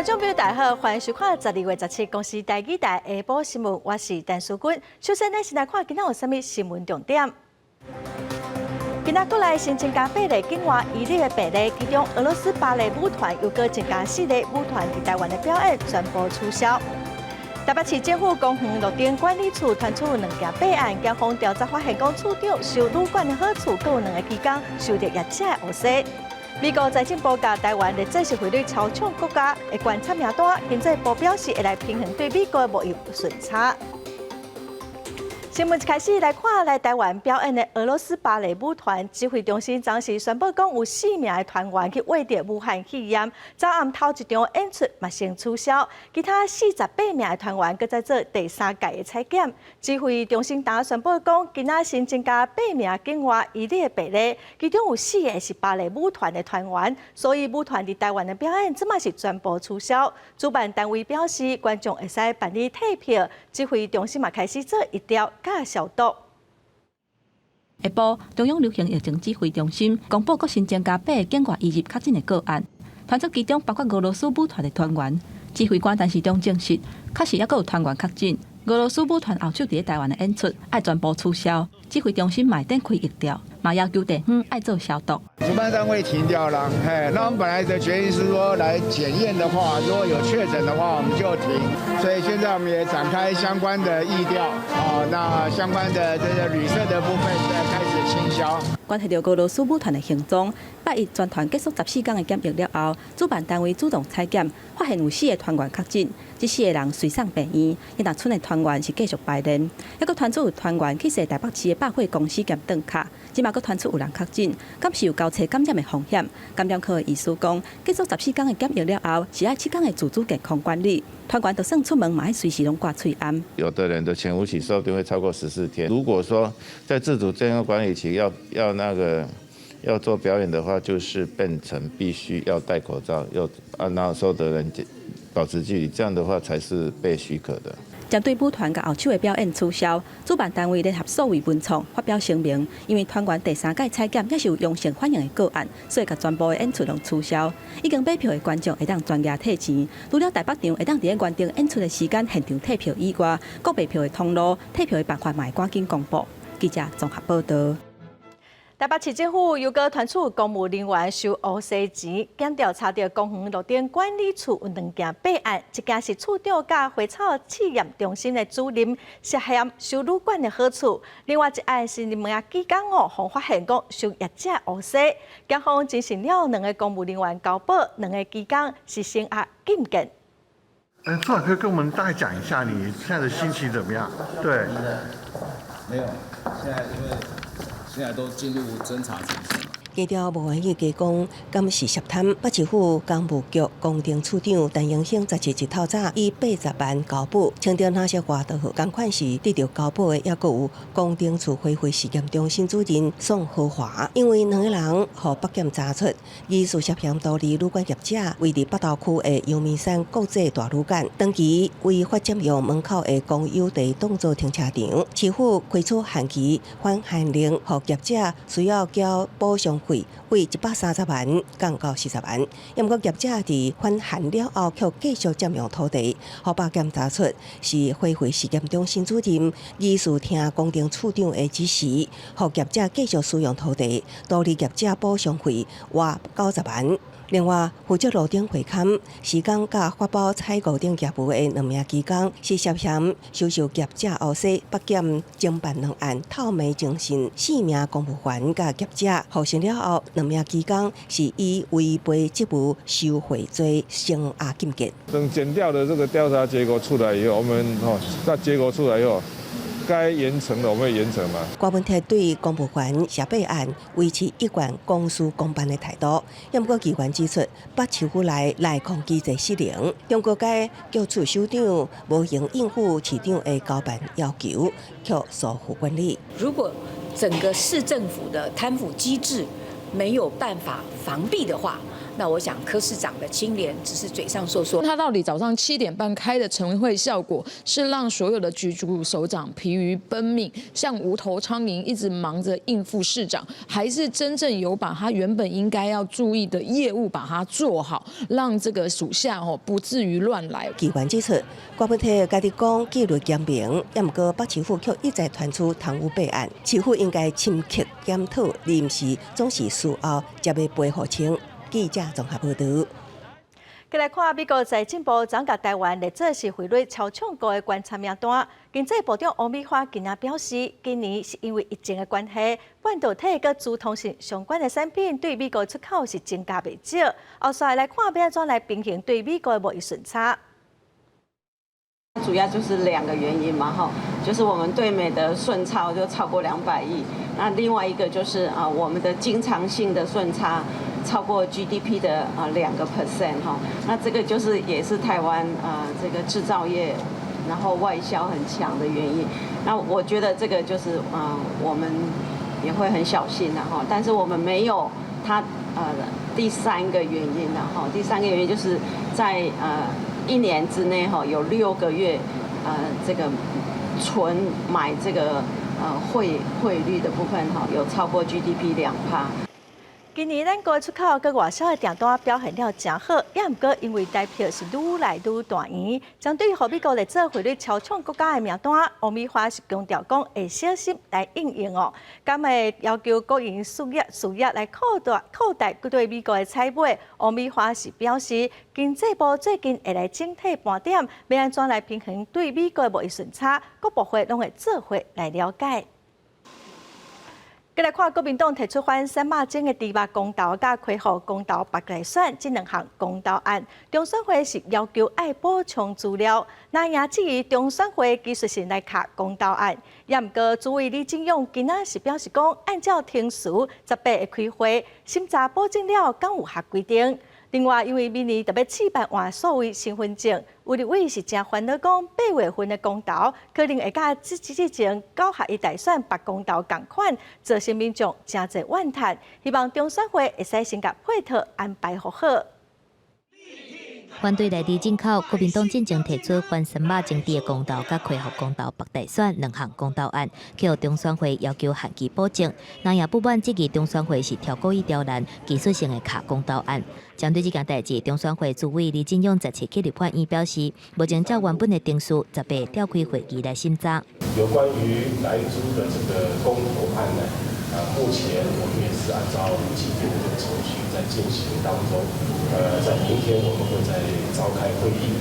众朋友大家好，欢迎收看12月17公司台语台下晡新闻，我是陈淑君。首先呢，先来看今仔有啥物新闻重点。今仔国内新增加8例境外移入的病例，其中俄罗斯芭蕾舞团又搁增加4例舞团伫台湾的表演全部取消。台北市政府公园路顶管理处传出2件弊案，警方调查发现，讲处长收旅馆的好处，阁有2个期间收到业者的黑西。美国财政部甲台湾的这是汇率超强国家的观察名单，经济部表示会来平衡对美国的贸易顺差。新闻一开始来看来台湾表演的俄罗斯芭蕾舞团指挥中心当时宣布讲有4名的团员去挖着武汉肺炎，早暗头一场演出嘛先取消，其他48名的团员搁在做第3届的采检。指挥中心当宣布讲，今仔新增加8名境外移入的病例，其中有4个是芭蕾舞团的团员，所以舞团伫台湾的表演即卖是全部取消。主办单位表示，观众会使办理退票，指挥中心嘛开始做疫调甲消毒。下晡，中央流行疫情指挥中心公布，新增加8个境外移入确诊的个案，传出其中包括俄罗斯舞团的团员。指挥官陈时中证实，确实还有团员确诊。俄罗斯舞团后手伫台湾的演出，爱全部取消。指挥中心买电开疫调，嘛要求地方爱做消毒。主办单位停掉了，那我们本来的决议是说来检验的话，如果有确诊的话，我们就停。所以现在我们也展开相关的疫调，那相关的这个旅社的部分在开始清消。关系到俄罗斯舞团的行踪，8日全团结束14天的检疫了后，主办单位主动采检，发现有4个团员确诊，这4个人随送病院，因但剩的团员是继续排练。还佫传出有团员去踅台北市的百货公司兼顿卡，即嘛佫传出有人确诊，敢是有交叉感染的风险。感染科的医师讲，结束14天的检疫了后，是爱7天的自主健康管理。团员就算出门嘛，要随时拢挂喙安。有的人的潜伏期说不定会超过14天。如果说在自主健康管理期要做表演的话，就是变成必须要戴口罩，然后所有的人保持距离，这样的话才是被许可的。针对舞团甲后手的表演取消，主办单位联合数位文创发表声明，因为团员第3届采检也是有阳性反应的个案，所以甲全部的演出拢取消。已经买票的观众会当专业退钱，除了台北场会当伫咧原定演出的时间现场退票以外，各卖票的通路、退票的办法嘛会赶紧公布。记者综合报道。台北市政府又搁传出公务人员收黑西钱，经调查到公园路顶管理处有2件弊案，一件是处长甲花草试验中心的主任涉嫌收旅馆的好处，另外一案是2名技工互发现讲收业者黑西，警方进行了2个公务人员交保，2个技工是升压禁见。处长可以跟我们大概讲一下你现在的心情怎么样？对，没有，现在都进入侦查程序。低调无愿意加讲，敢是涉贪。北市府公务局公定处长陈永兴17日透早以80万交保，清掉那些外道同款是得到交保的，也阁有公定处恢复实验中心主任宋和华，因为2个人互北检查出疑似涉嫌独立旅馆业者，位伫北投区的阳明山国际大旅馆，长期违法占用门口的公有地当作停车场，市府开出限期缓限令，互业者需要交补偿费为130万降到40万，不过业者伫缓限了后，却继续占用土地，互北检查出是恢复实验中心主任疑似听公定处长的指示，互业者继续使用土地，独立业者补偿费约90万。另外，负责路顶会勘、施工甲发包采购等业务的2名技工是涉嫌收受业者黑西，北检侦办2案透明征信4名公务员甲业者，获审了后，2名技工是以违背职务受贿罪升压禁见。等检调的这个调查结果出来以后，我们那结果出来以后，该严惩的我们会严惩嘛。郭文泰对公务员涉弊案维持一贯公事公办的态度，不过机关指出，北市府内控机制失灵，中国该局处首长无应应付市长的交办要求，却疏忽管理。如果整个市政府的贪腐机制没有办法防弊的话，那我想柯市长的清廉只是嘴上说说。他到底早上7点半开的晨会效果，是让所有的局处首长疲于奔命，像无头苍蝇一直忙着应付市长，还是真正有把他原本应该要注意的业务把它做好，让这个属下不至于乱来？议员指出，郭本体家己讲纪律严明，也毋过北市府却一再传出贪污弊案，市府应该深刻检讨，临时总是事后才要赔付清。记者综合报道。再来看美国财政部将甲台湾列做是汇率超抢高的观察名单。经济部长王美花今仔表示，今年是因为疫情的关系，半导体佮资通讯相关的产品对美国出口是增加袂少。后续来看要安怎来平衡对美国的贸易顺差。主要就是2个原因嘛，就是我们对美的顺差就超过200亿，那另外一个就是我们的经常性的顺差超过 GDP 的2%哈，那这个就是也是台湾这个制造业然后外销很强的原因。那我觉得这个就是我们也会很小心的哈，但是我们没有它第3个原因的哈，第3个原因就是在1年之内有6个月这个纯买这个汇率的部分有超过 GDP 2%。今年咱国出口佮外销的订单表现了真好，也毋过因为代票是愈来愈大圆，针对予美国来做汇率超抢国家的名单，王美花是强调讲会小心来应用哦，敢会要求国营事业来扩大对美国的采买。王美花是表示，经济部最近会来整体盘点，要安怎来平衡对美国的贸易顺差，各部会拢会做伙来了解。再来看国民党提出反三马精的猪肉公投，甲开放公投白来选这2项公投案，中选会是要求爱补充资料，那也质疑中选会技术性来卡公投案。也毋过，主委李进勇今仔是表示讲，按照程序18会开会审查保证了敢有合规定。另外，因为明年特别试办换所谓身份证，有立委是真烦恼讲8月份的公投可能会甲之前9合1大选白公投同款，造成民众真侪怨叹。希望中选会会使先甲配套安排好。反对内地进口，国民党进前提出反三马政治的公投甲开放公投北大选2项公投案，去互中选会要求限期保证。那也不满这个中选会是挑故意刁难，技术性的卡公投案。针对这件代志，中选会主委李进勇17日立法院表示，目前照原本的定数18召开会议来审查。有关于莱猪的这个公投案呢，目前我们也是按照既定的这个程序在进行当中。在明天我们会再召开会议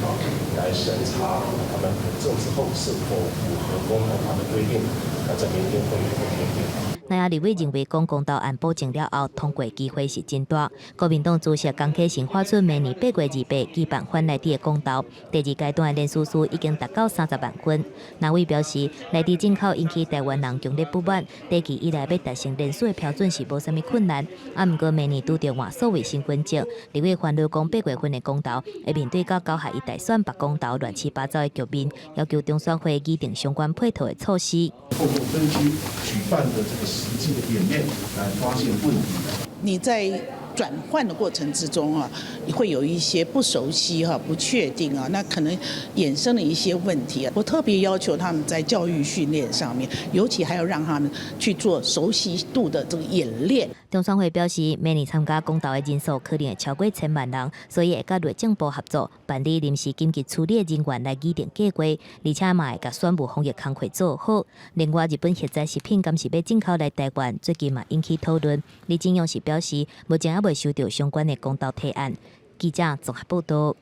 来审查他们政治后是否符合公投法的规定。在明天会有决定。那也立委认为，公投案保证了后通过机会是真大。国民党主席江启臣发出明年8月28举办反内地的公投，第2阶段的人数已经达到30万份。那位表示，内地进口引起台湾人强烈不满，第期以来要达成人数的标准是无啥物困难。毋过明年拄着换所谓身份证，立委烦恼讲8月份的公投会面对到9合1大选白公投乱七八糟的局面，要求中选会拟定相关配套的措施。透过分区举办的这个实际的演练来发现问题。你在转换的过程之中会有一些不熟悉不确定那可能衍生了一些问题我特别要求他们在教育训练上面，尤其还要让他们去做熟悉度的这个演练。中选会表示，明年参加公投的人数可能会超过1000万人，所以会甲内政部合作办理临时紧急处理的人员来拟定计划，而且嘛会甲选务防疫工作做好。另外，日本现在食品敢是要进口来台湾，最近嘛引起讨论。李进勇是表示，目前还未收到相关的公投提案。记者综合报道。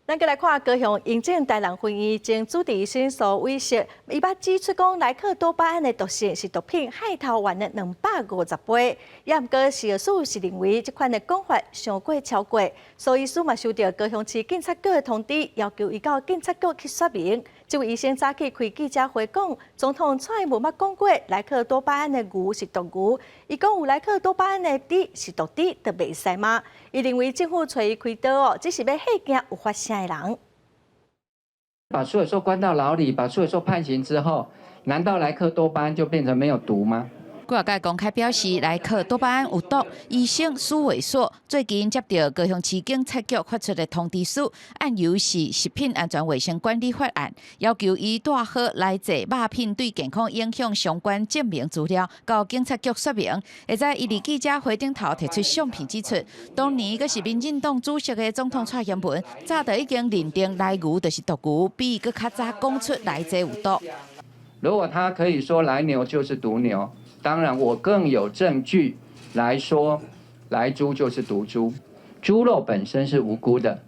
咱再来看高雄营政台南分院经主治医生所威胁，伊捌指出讲莱克多巴胺的毒性是毒品害头丸的250倍。也毋过，事实是认为这款的讲法上过超过，所以医师嘛收到高雄市警察局的通知，要求伊到警察局去说明。这位医生早起开记者会讲，总统蔡无捌讲过莱克多巴胺的牛是毒牛，伊讲有莱克多巴胺的猪是毒猪，就袂使吗？伊认为政府找伊开刀只是要吓惊有发声的人。把苏伟硕关到牢里，把苏伟硕判刑之后，难道莱克多巴胺就变成没有毒吗？国界公开表示，莱克多巴胺有毒。医生苏伟硕最近接到高雄市警察局发出的通知书，案由是《食品安全卫生管理法案》，要求伊带好来自肉品对健康影响相关证明资料，到警察局说明。会在伊伫记者会顶头提出相片指出，当年阁是民进党主席的总统蔡英文，早就已经认定来牛就是毒牛，比伊阁较早讲出来这有毒。如果他可以说来牛就是毒牛，当然我更有证据来说来猪就是毒猪。猪肉本身是无辜的，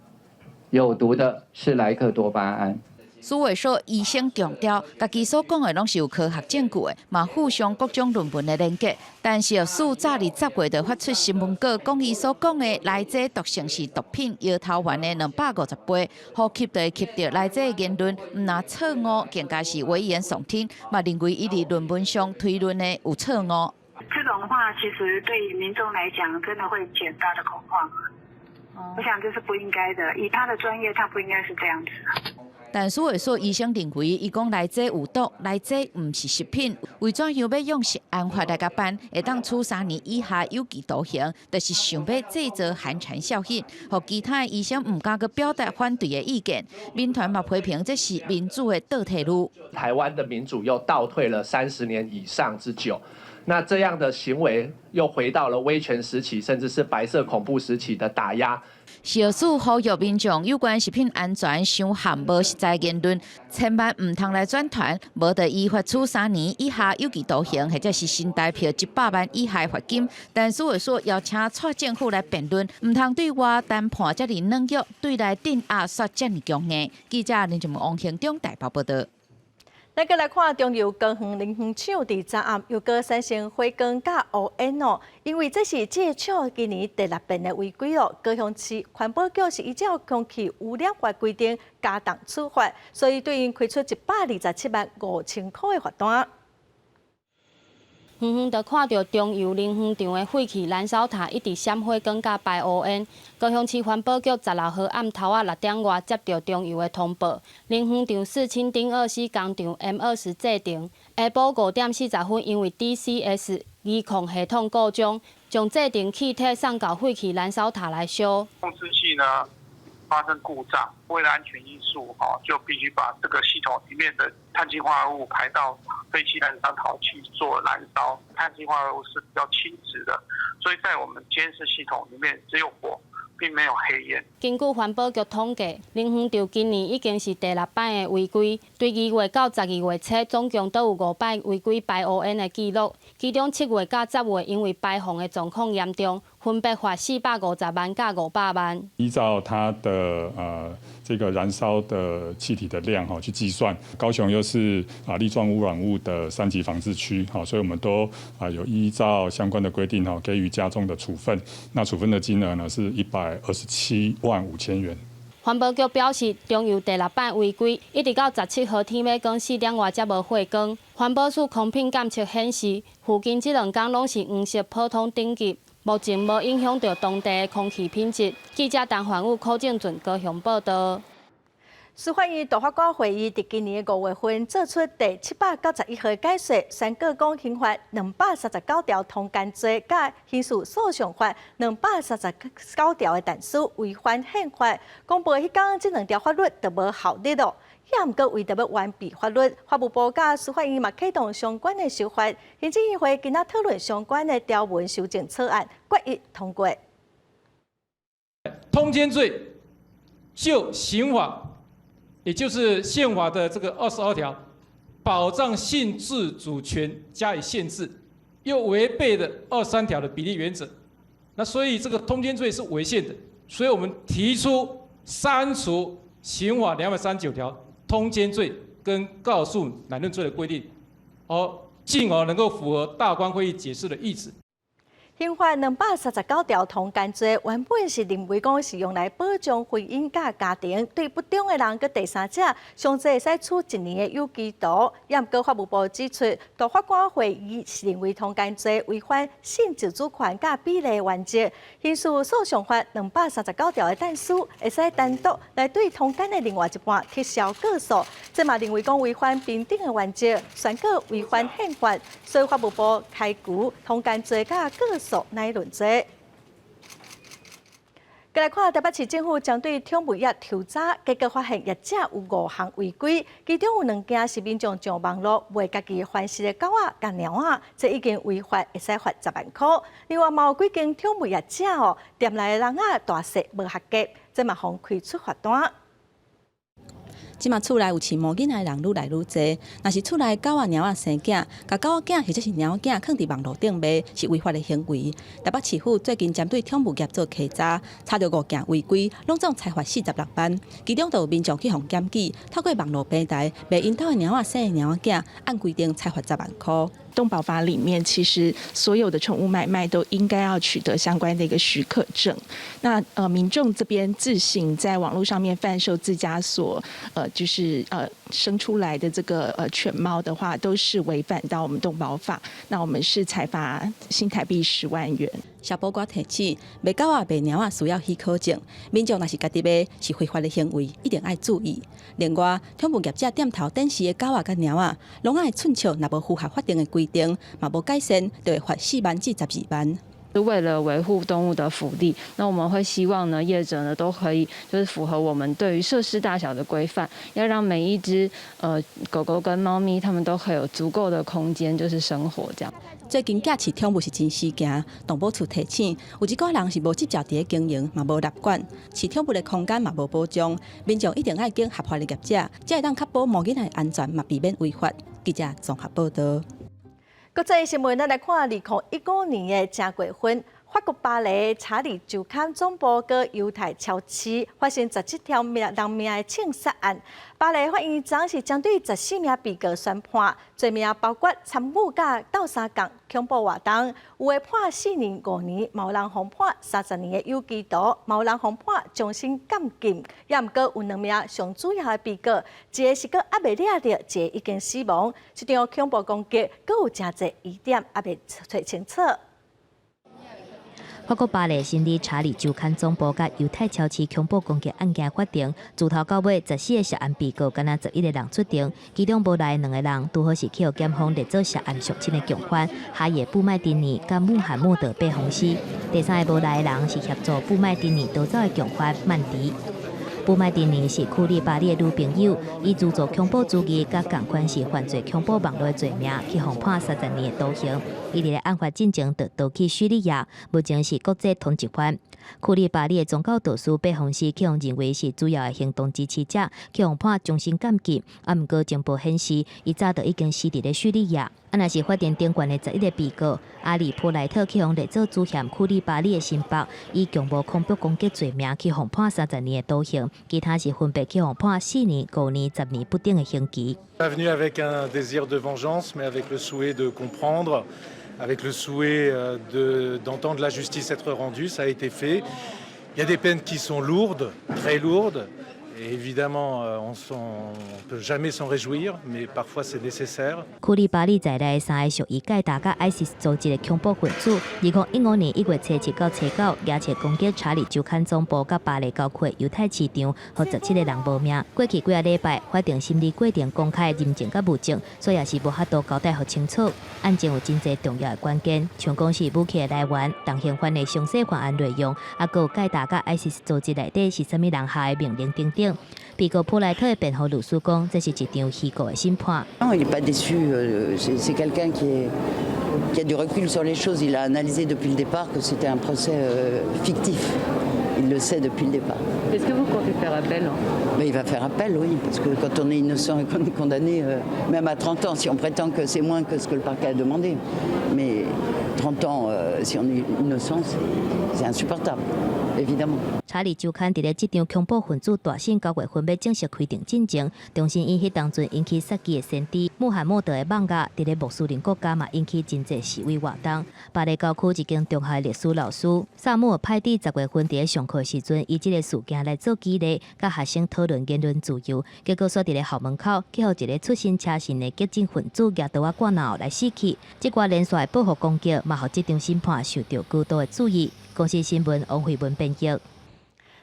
有毒的是莱克多巴胺。苏伟硕医生强调，家己所讲的拢是有科学证据的，嘛附上各种论文的连结。但是苏早伫10月就发出新闻稿，讲伊所讲的来这毒性是毒品，摇头丸的250倍，呼吸就会吸到来这言论，唔拿错误，更加是危言耸听，嘛认为伊伫论文上推论的有错误。这种话其实对于民众来讲，真的会引起大的恐慌。我想这是不应该的，以他的专业，他不应该是这样子。但苏伟硕医生认为，伊讲来这有毒，来这唔是食品，为怎样要用食安法来甲办，会当处3年以下有期徒刑，就是想要制造寒蝉效应，互其他医生唔敢去表达反对的意见。民团嘛批评这是民主的倒退路。台湾的民主又倒退了30年以上之久。那这样的行为又回到了威权时期，甚至是白色恐怖时期的打压。小苏呼吁民众有关食品安全伤含无实在言论，千万唔通来转传，无得依法处3年以下有期徒刑，或者是新台币100万以下罚金。但苏伟硕邀请蔡政府来辩论，唔通对外单判遮尔软弱，对内镇压煞遮尔强硬。记者林俊文、王兴中台北报道。咱再来看中油高雄林园厂伫昨暗又搁产生火光甲乌烟哦，因为这是这厂今年第6遍的违规哦。高雄市环保局是依照空气污染法规定加重处罚，所以对因开出127万5千块的罚单。远远就看到中油林园场的废气燃烧塔一直闪火光甲白乌烟。高雄市环保局16号暗头6点外接到中油的通报，林园场4轻丁24工厂 M20制停，下晡5点40分因为 DCS 仪控系统故障，将制停气体送到废气燃烧塔来烧。控制器呢发生故障，为了安全因素，就必须把这个系统里面的碳氢化合物排到废气燃烧塔去做燃烧。碳氢化合物是比较轻质的，所以在我们监视系统里面只有火，并没有黑烟。根据环保局统计，林园场今年已经是第6摆的违规，对2月到12月初总共都有5摆违规排乌烟的记录，其中7月到10月因为排放的状况严重，分别罚450万甲500万。依照它的这个燃烧的气体的量去计算，高雄又是粒状污染物的3级防治区，所以我们都有依照相关的规定给予加重的处分。那处分的金额呢是127万5千元。环保局表示，中油第6摆违规，一直到17号天尾光4点外才无火光。环保署空品监测显示，附近这2天拢是黄色普通等级。目前无影响到当地的空气品质。记者陈焕武、柯正俊高雄报道。司法院大法官会议伫今年5月份作出第791号解说，宣告讲刑法239条通奸罪甲刑事诉讼法239条的但书违反宪法。公布迄天这2条法律就无效力咯。也毋过为着要完备法律，法务部甲司法院嘛启动相关的修法。行政议会今仔讨论相关的条文修正草案，决议通过。通奸罪就刑法，也就是宪法的这个22条，保障性自主权加以限制，又违背了23条的比例原则。那所以这个通奸罪是违宪的，所以我们提出删除刑法239条。通奸罪跟告诉乃论罪的规定，进而能够符合大观会议解释的意旨。刑法239条通奸罪原本是认为讲是用来保障婚姻甲家庭，对不忠的人佮第三者，上最会使处1年的有期徒。也毋过法务部指出，大法官会议是认为通奸罪违反性自主权甲比例原则，刑事诉讼法239条的但书会使单独来对通奸的另外一半撤销告诉，这嘛认为讲违反平等的原则，宣告违反宪法，所以法务部开除通奸罪甲告诉。乃论罪。再来看台北市政府将对宠物业调查，结果发现业者有5项违规，其中有2件是民众上网络卖家己欢喜的狗仔、甲猫仔，这已经违法，会使罚10万块。另外，嘛有几间宠物业者店内的人仔大小无合格，这嘛互开出罚单。即马厝内有饲毛囡仔的人愈来愈侪，若是厝内狗仔、猫仔生囝，甲狗仔囝或者是猫仔放伫网络顶卖，是违法的行为。台北市府最近针对宠物业做稽查，查到5件违规，拢总裁罚46万。其中就有民众去互检举，透过网络平台卖因兜的猫仔生的猫仔囝，按规定裁罚10万块。动保法里面，其实所有的宠物买卖都应该要取得相关的一个许可证。那民众这边自行在网络上面贩售自家所生出来的这个犬猫的话，都是违反到我们动保法。那我们是裁罚新台币10万元。消保官提醒，卖狗仔、卖猫仔需要许可证，民众若是家己卖是违法的行为，一定要注意。另外，宠物业者店头展示的狗仔、甲猫仔，拢爱寸笑，若无符合法定的规定，嘛无改善，就会罚4万至12万。为了维护动物的福利，那我们会希望呢，业者呢都可以就是符合我们对于设施大小的规范，要让每一只狗狗跟猫咪它们都可以有足够的空间，就是生活这样。最近假饲宠物是真事件，动保处提醒，有一个人是无执照伫咧经营，嘛无立管，饲宠物的空间嘛无保障，民众一定爱经合法的业者，才会当确保毛囡仔的安全，嘛避免违法。记者综合报道。国际新闻，咱来看2015年的正月份，法国巴黎查理周刊总部佮犹太超市发生17条人命的枪杀案。巴黎法院昨是针对14名被告宣判，罪名包括参与甲斗相共恐怖活动，有的判4年、5年，嘛有人互判30年的有期徒，嘛有人互判终身监禁。也毋过有2名上主要的被告，一个是佫还未抓到，一个已经死亡。这场恐怖攻击佫有真侪疑点还未找清楚。法国巴黎新理查理周刊总部甲犹太超市恐怖攻击案件法庭，自头到尾14个涉案被告，敢若11个人出庭，其中无来2个人，拄好是去互检方列做涉案相亲的共犯哈耶布麦丁尼甲穆罕默德贝洪斯。第3个无来的人是协助布麦丁尼逃走的共犯曼迪。布麦丁尼是库利巴利的女朋友，以资助恐怖主义甲共款是犯罪恐怖网络的罪名，去互判30年的徒刑。伊伫案发进前就逃去叙利亚，目前是国际通缉犯。库利巴利的宗教导师贝洪斯去互认为是主要的行动支持者，去互判终身监禁。毋过情报显示，伊早就已经死伫咧叙利亚。若是法庭顶悬的11个被告，阿里普莱特去互列做主嫌库利巴利的新北，以强暴恐怖攻击罪名去互判30年的徒刑，其他是分别去互判4年、5年、10年不等的刑期。Venu avec un désir de vengeance, mais avec le souhait de comprendre, avec le souhait d'entendre la justice être rendue, ça a été fait. Il y a des peines qui sont lourdes, très lourdes. Et évidemment, on ne peut jamais s'en réjouir, mais parfois c'est nécessaire. 库利巴利在内3个属于盖达甲 ISIS 组织的恐怖分子，2015年1月初7到初9，野切攻击查理周刊总部甲巴黎郊区犹太市场，和17个人无命。过去几个礼拜，法庭审理过程公开认证甲物证，所以也是无法度交代互清楚。案件有真侪重要的关键，像讲是武器的来源、动刑犯的详细犯案内容，还有盖达甲 ISIS 组织内底是啥物人下的命令等等。被告普莱特的辩护律师讲，这是一场虚构的审判。Non, il n'est pas déçu. C'est quelqu'un qui a du recul sur les choses. Il a analysé depuis le départ que c'était un procès fictif. Il le sait depuis le départ. Est-ce que vous comptez faire appel? Mais il va faire appel, oui, parce que quand on est innocent et qu'on est condamné, même à 30 ans, si on prétend que c'est moins que ce que le parquet a demandé, mais 30 ans, si on est innocent, c'est insupportable, évidemment. 查理周刊伫咧即场恐怖分子大胜9月份要正式开庭进前，重新以迄当阵引起杀机的先知穆罕默德的网架，伫咧穆斯林国家嘛引起真济示威活动。巴黎郊区一间中学历史老师萨姆尔派蒂10月份伫咧上课时阵，以即个事件来做激励，甲学生讨论言论自由。结果煞伫咧校门口，去互一个出身车神的激进分子举刀啊挂脑来死去。即挂连续的报复攻击，嘛互即场审判受到高度的注意。公司新闻王慧文编辑。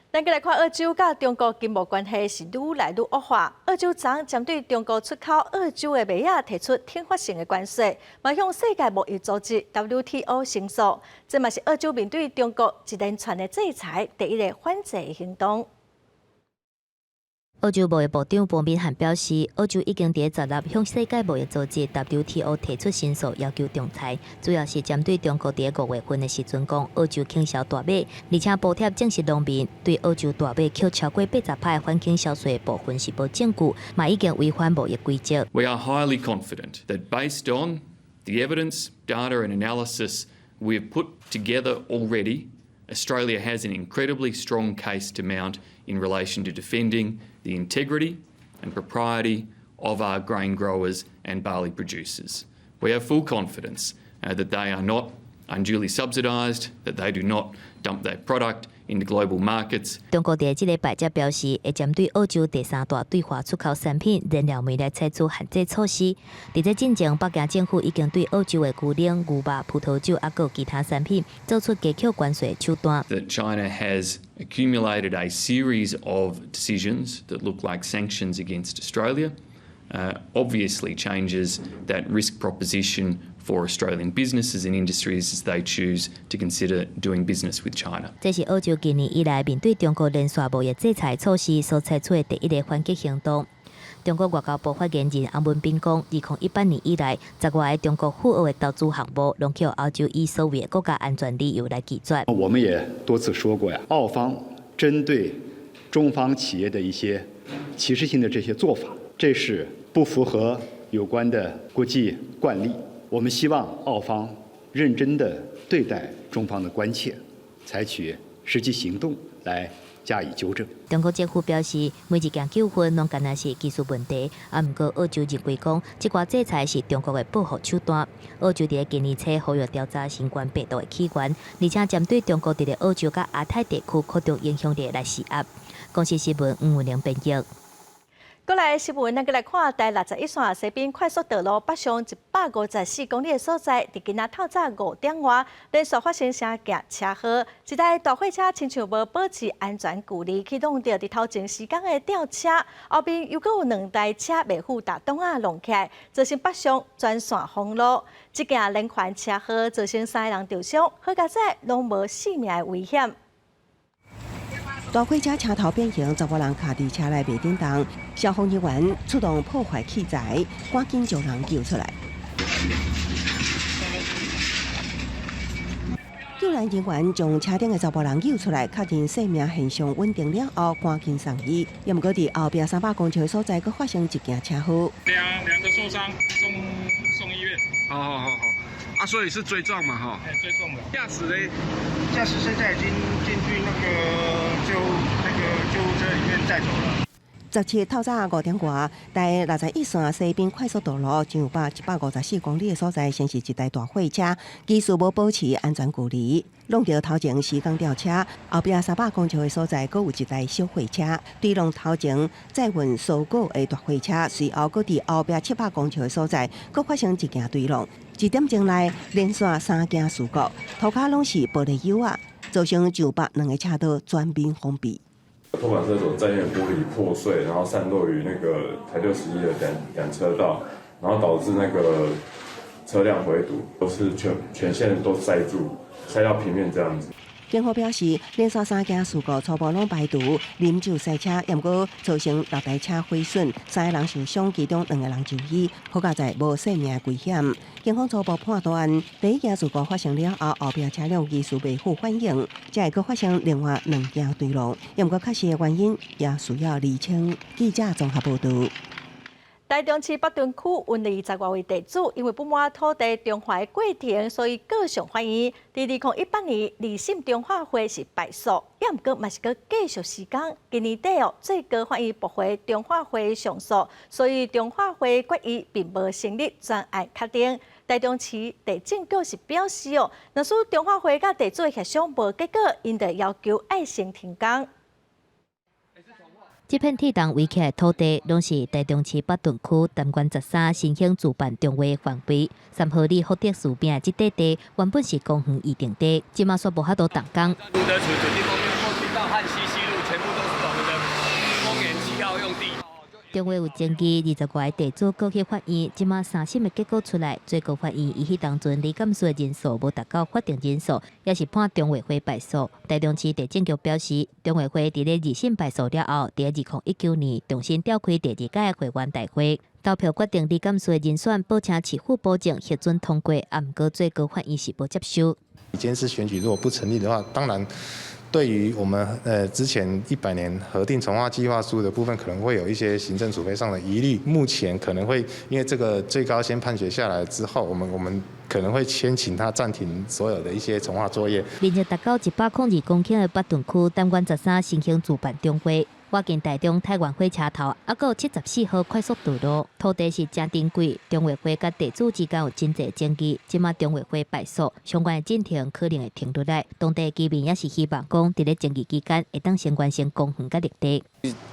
咱再来看澳洲甲中国经贸关系是愈来愈恶化。澳洲昨针对中国出口澳洲的麦芽提出天发性的关税，嘛向世界贸易组织 WTO 申诉。这嘛是澳洲面对中国一连串的制裁第一个反制行动。澳洲贸易部长伯明翰表示，澳洲已经伫10月向世界贸易组织 WTO 提出申诉，要求仲裁，主要是针对中国伫5月份的时阵讲澳洲倾销大麦，而且补贴正式农民，对澳洲大麦扣超过80%的反倾销税的部分是无证据，嘛已经违反贸易规则。We are highly confident that based on the evidence, data and analysis we have put together already, Australia has an incredibly strong case to mount in relation to defending the integrity and propriety of our grain growers and barley producers. We have full confidence that they are not unduly subsidised, that they do not dump that product into global markets. 中国伫即个拜则表示，会针对澳洲第3大对华出口产品燃料煤来采取限制措施。伫这进前，北京政府已经对澳洲的牛奶、牛肉、葡萄酒啊，有其他产品做出加扣关税手段。That China has accumulated a series of decisions that look like sanctions against Australia, obviously changes that risk proposition for Australian businesses and industries as they choose to consider doing business with China. 这是澳洲今年以来面对中国连续贸易制裁措施所采取的第一个反击行动。中国外交部发言人安文彬讲，2018年以来，10外的中国赴澳的投资项目，拢靠澳洲以所谓的国家安全理由来拒绝。我们也多次说过呀，澳方针对中方企业的一些歧视性的这些做法，这是不符合有关的国际惯例。我们希望澳方认真地对待中方的关切，采取实际行动来加以纠正。中国政府表示，每一件纠纷拢敢若是技术问题，不过澳洲认为讲，这寡制裁是中国的报复手段。澳洲伫今年初呼吁调查新冠病毒的起源，而且针对中国伫澳洲甲亚太地区扩大影响力来施压。公司新闻吴文玲编辑。过来新闻，咱来看第61线西滨快速道路北上154公里的所在，伫今仔透早5点外，连续发生相夹车祸，一台大货车亲像无保持安全距离，启动着伫头前时间的吊车，后边又阁有2台车未负打档啊弄起来，造成北上全线封路。这件连环车祸造成3个人受伤，好佳在拢无性命的危险。大货车车头变形，15人卡伫车内袂振动，消防人员出动破坏器材，赶紧将人救出来。救援人员将车顶的15人救出来，确认生命现象稳定了后，赶紧送医。也毋过伫后壁300公尺的所在，佫发生一件车祸。两个受伤，送医院。好。啊，所以是追撞嘛，哈？追撞的。驾驶嘞？驾驶现在已经进去那个救护车里面载走了。17透早5点外，在61线西滨快速道路上北154公里的所在，先是一台大货车，技术无保持安全距离，弄到头前时光吊车，后壁300公尺的所在，佫有一台小货车，对弄头前载运蔬果的大货车，随后佫伫后壁700公尺的所在，佫发生一件对弄。1点钟内连续3件事故，涂骹拢是玻璃油啊，造成上北2个车道全面封闭。拖板车所占用的玻璃破碎，然后散落于那个台61的两车道，然后导致那个车辆回堵，都是全线都塞住，塞到平面这样子。警方表示，连续3件事故初步拢排除饮酒赛车，也毋过造成6台车毁损，3个人受伤，其中2个人就医，好佳在无生命危险。警方初步判断，第一件事故发生了后，后壁车辆技术未负反应，才会佫发生另外2件对撞，也毋过确实的原因也需要厘清。记者综合报道。台中市北屯区运20多位地主，因为不满土地中划的过程，所以告上法院。在2018年2审中华会是败诉，也毋过嘛是搁继续施工。今年底最高法院驳回中华会上诉，所以中华会决议并无成立专案确定。台中市地政局是表示若是中华会甲地主的协商无结果，因得要求爱先停工。这片铁档围起来土地，拢是台中市北屯区南关13新兴自办中卫范围。3号里福德树边这块地原本是公园预定地，即马说无法度动工。路德处土地方面过去到汉西西路，全部都是我们的公园7号用地。中卫有争议，20多个地主告去法院，即马3审的结果出来，最高法院以迄当阵离监事的人数无达到法定人数，也是判中委会败诉。台中市地政局表示，中委会伫咧2审败诉了后，伫2019年重新召开第2届的会员大会，投票决定离监事的人选，报请市府保证核准通过，啊毋过最高法院是无接受。监事选举如果不成立的话，当然。对于我们之前100年核定重划计划书的部分，可能会有一些行政处分上的疑虑。目前可能会因为这个最高先判决下来之后，我们可能会先请他暂停所有的一些重划作业。面积达到102公顷的北屯区南关13新兴自办中会。挖进台中太原火车头，还有74号快速道路，土地是真珍贵。中委会甲地主之间有真侪争议，即马中委会败诉，相关的进程可能会停落来。当地居民也是希望讲，伫咧争议期间会当先完成公园甲绿地。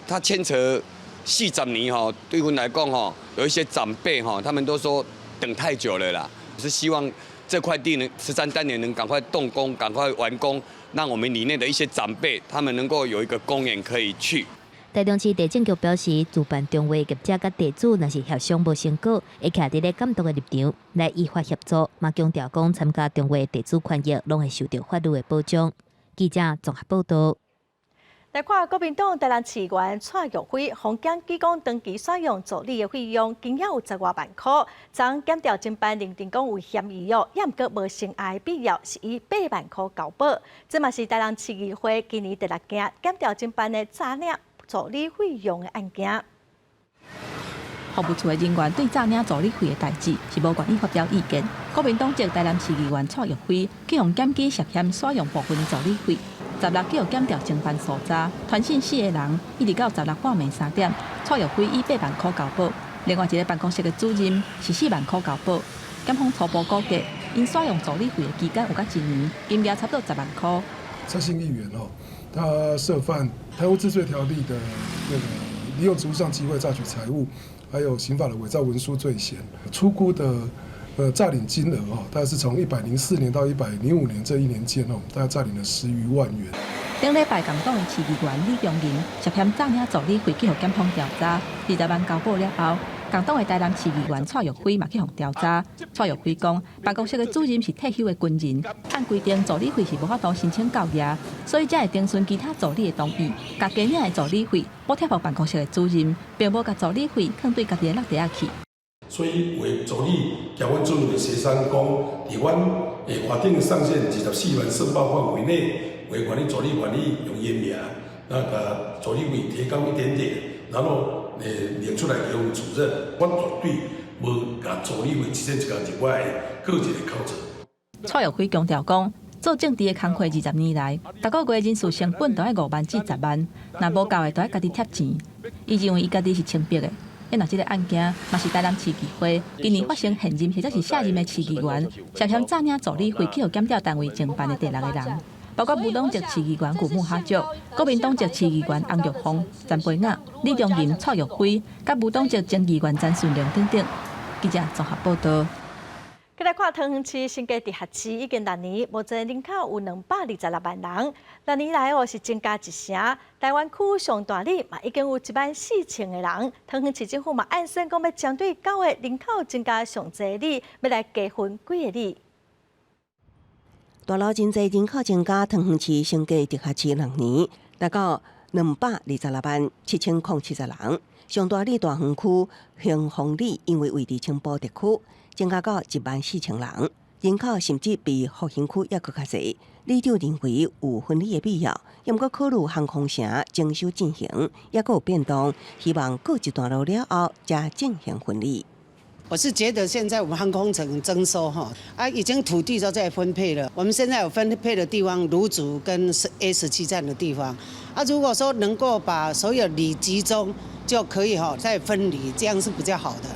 它牵扯40年对阮来讲有一些长辈他们都说等太久了啦，是希望这块地能13单元能赶快动工，赶快完工。让我们里面的一些长辈，他们能够有一个公园可以去。台中市地政局表示，主办中会业者甲地主若是协商无成果，会徛伫咧监督的立场来依法协助，嘛强调讲参加中会地主权益拢会受到法律的保障。记者综合报道。来看国民党台南市议员蔡玉辉，红检机构登记选用助理的费用，竟然有10多万块。昨检调侦办认定讲有嫌疑也毋过无成案的必要，是以8万块交保。这嘛是台南市议会今年第6件检调侦办的诈领助理费用的案件。服务处的人员对诈领助理费的代志是无愿意发表意见。国民党籍台南市议员蔡玉辉去向检举涉嫌耍用部分助理费。16叫检调侦办所查，传讯4个人，一直到16半暝3点，蔡玉辉以8万块交保，另外一个办公室的主任是4万块交保。检方初步估计，因耍用助理费的期间有到1年，金额差不多10万块。蔡姓议员他涉犯台湾治罪条例的那个利用职务上机会榨取财物，还有刑法的伪造文书罪嫌，初估的诈领金额大概是从104年到105年这1年间大概诈领了10余万元。顶礼拜，港党的市议员李中银涉嫌诈领助理费去互检方调查，20万交保了后，港党的台南市议员蔡玉辉嘛去互调查。蔡玉辉讲，办公室的主任是退休的军人，按规定助理费是无法度申请交押，所以才会征询其他助理的同意，甲加领的助理费补贴予办公室的主任，并无甲助理费放对家己的落地去。所以为助理，甲阮准备协商讲，伫阮法定上限24万申报范围内，为管理助理权利用伊名，那个助理费提高一点点，然后领出来给我们主任，我绝对无甲助理费直接一个另外个一个扣责。蔡玉辉强调讲，做政治的工课20年来，逐个月人事成本都要5万至10万，若无够的都要家己贴钱。伊认为伊家己是清白的。若这个案件嘛是台南市议会今年发生现任或者是下任的市议员涉嫌诈领助理费去互检调单位侦办的第6个人，包括无党籍市议员古木哈石、国民党籍市议员洪玉峰、陈培雅、李中银、蔡玉辉，甲无党籍前议员詹顺良等等。记者综合报道。再来看桃园市新界地下市已经6年，目前人口有226万人。6年来是增加1成。台湾区上大里嘛已经有14000个人。桃园市政府嘛按算讲要针对9月人口增加上济里，要来加分几个里。大陆真济人口增加，桃园市新界地下市6年达到226万7070人。上大里大园区兴丰里因为位伫青埔地区。增加到14000人，人口甚至比复兴区还佫较侪。里长认为有分离的必要，也毋过考虑航空城征收进行，也佫有变动，希望过一段路了后才进行分离。我是觉得现在我们航空城征收已经土地都在分配了，我们现在有分配的地方，芦竹跟 A17站的地方如果说能够把所有里集中，就可以再分离，这样是比较好的。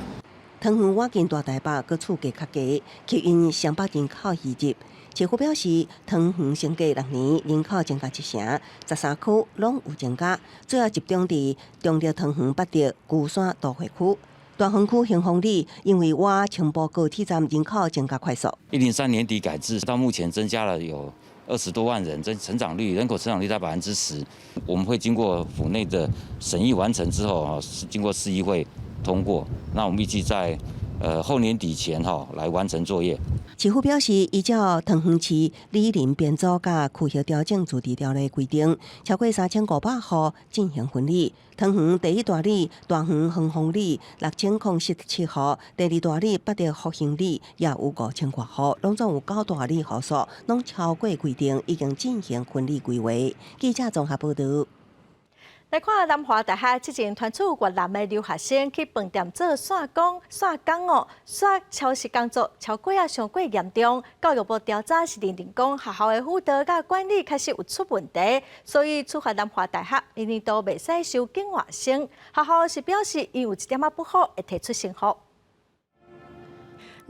汤圆晚间大台北佮厝价较低，吸引上北人口移入。市府表示，汤圆相隔6年人口增加1成，13区拢有增加，主要集中伫中立汤圆、八德、鼓山都会区。大园区兴丰里，因为我青埔高铁站人口增加快速。103年底改制到目前增加了有20多万人，成长率人口成长率在10%。我们会经过府内的审议完成之后经过市议会通过，那我们预计在后年底前来完成作业。市府表示，依照汤圆市里林编组甲区域调整自治条例规定，超过3500户进行分离。汤圆第一大里大园恒丰里6017户，第二大里八德复兴里也有5000多户，拢总有9大里户数拢超过规定，已经进行分离规划。记者综合报道。来看南华大学之前传出越南的留学生去饭店做散工耍超时工作，超过上过严重。教育部调查是认定讲学校的辅导甲管理确实有出问题，所以处罚南华大学明年度袂使收境外生。学校是表示，伊有一点不好，会提出申诉。